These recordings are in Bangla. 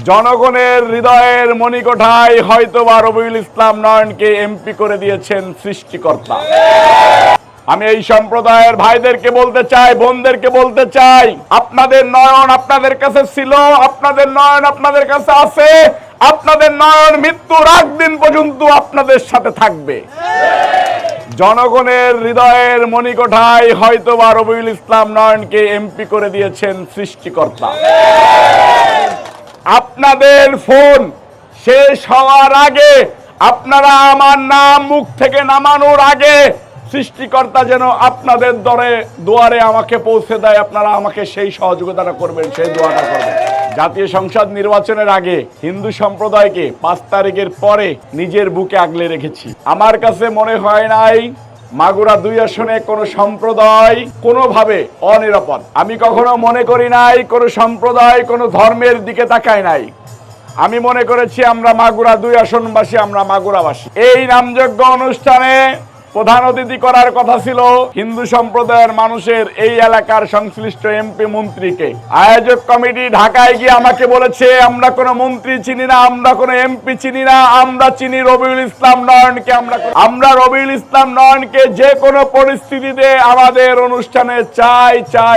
জনগণের হৃদয়ের মণিকোঠায় হয়তোবা রবিউল ইসলাম নয়নকে এমপি করে দিয়েছেন সৃষ্টিকর্তা। আমি এই সম্প্রদায়ের ভাইদেরকে বলতে চাই, বোনদেরকে বলতে চাই, আপনাদের নয়ন আপনাদের কাছে ছিল, আপনাদের নয়ন আপনাদের কাছে আছে, আপনাদের নয়ন মৃত্যুর আগ দিন পর্যন্ত আপনাদের সাথে থাকবে। জনগণের হৃদয়ের মণিকোঠায় হয়তোবা রবিউল ইসলাম নয়নকে এমপি করে দিয়েছেন সৃষ্টিকর্তা। আপনাদের ফোন শেষ হওয়ার আগে, আপনারা আমার নাম মুখ থেকে নামানোর আগে সৃষ্টিকর্তা যেন আপনাদের দুয়ারে আমাকে পৌঁছে দেয়, আপনারা আমাকে সেই সহযোগিতাটা করবেন, সেই দোয়াটা করবেন। জাতীয় সংসদ নির্বাচনের আগে হিন্দু সম্প্রদায়কে 5 তারিখের পরে নিজের বুকে আগলে রেখেছি। আমার কাছে মনে হয় নাই মাগুরা 2 আসনে কোন সম্প্রদায় কোনোভাবে অনিরাপদ। আমি কখনো মনে করি নাই কোন সম্প্রদায় কোন ধর্মের দিকে তাকায় নাই। আমি মনে করেছি আমরা মাগুরা 2 আসনবাসী, আমরা মাগুরাবাসী। এই নামযজ্ঞ অনুষ্ঠানে প্রধান অতিথি করার কথা ছিল হিন্দু সম্প্রদায়ের মানুষের এই এলাকার সংশ্লিষ্ট এমপি মন্ত্রীকে। আয়োজক কমিটি ঢাকায় গিয়ে আমাকে বলেছে আমরা কোনো মন্ত্রী চিনি না, আমরা কোনো এমপি চিনি না, আমরা চিনি রবিউল ইসলাম নয়নকে। আমরা রবিউল ইসলাম নয়নকে যে কোনো পরিস্থিতিতে আমাদের অনুষ্ঠানে চাই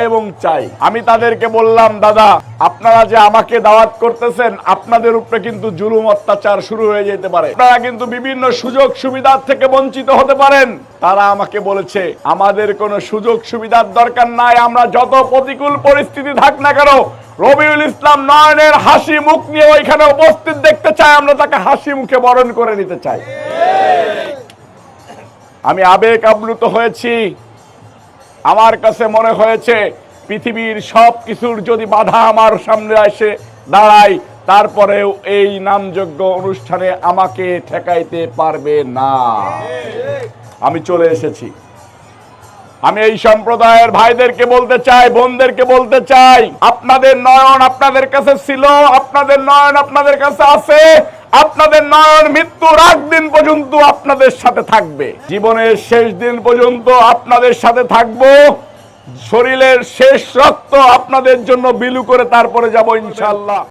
এবং চাই। আমি তাদেরকে বললাম, দাদা আপনারা যে আমাকে দাওয়াত করতেছেন, আপনাদের উপরে কিন্তু জুলুম অত্যাচার শুরু হয়ে যেতে পারে, আপনারা কিন্তু বিভিন্ন সুযোগ সুবিধার থেকে বঞ্চিত হতে পারেন। তারা আমাকে বলেছে আমাদের কোনো সুযোগ সুবিধার দরকার নাই, আমরা যত প্রতিকূল পরিস্থিতি থাক না কেন রবিউল ইসলাম নয়নের হাসি মুখ নিয়ে ওইখানে উপস্থিত দেখতে চাই, আমরা তাকে হাসি মুখে বরণ করে নিতে চাই। আমি আবেগ আপ্লুত হয়েছি। আমার কাছে মনে হয়েছে পৃথিবীর সব কিছুর যদি বাধা আমার সামনে এসে দাঁড়ায়, তারপরেও এই নামযজ্ঞ অনুষ্ঠানে আমাকে ঠেকাইতে পারবে না। আমি চলে এসেছি। আমি এই সম্প্রদায়ের ভাইদেরকে বলতে চাই, বোনদেরকে বলতে চাই, আপনাদের নয়ন আপনাদের কাছে ছিল, আপনাদের নয়ন আপনাদের কাছে আছে, আপনাদের নয়ন মৃত্যুর আগ দিন পর্যন্ত আপনাদের সাথে থাকবে। জীবনের শেষ দিন পর্যন্ত আপনাদের সাথে থাকবো। শরীরের শেষ রক্ত আপনাদের জন্য বিলু করে তারপরে যাব ইনশাআল্লাহ।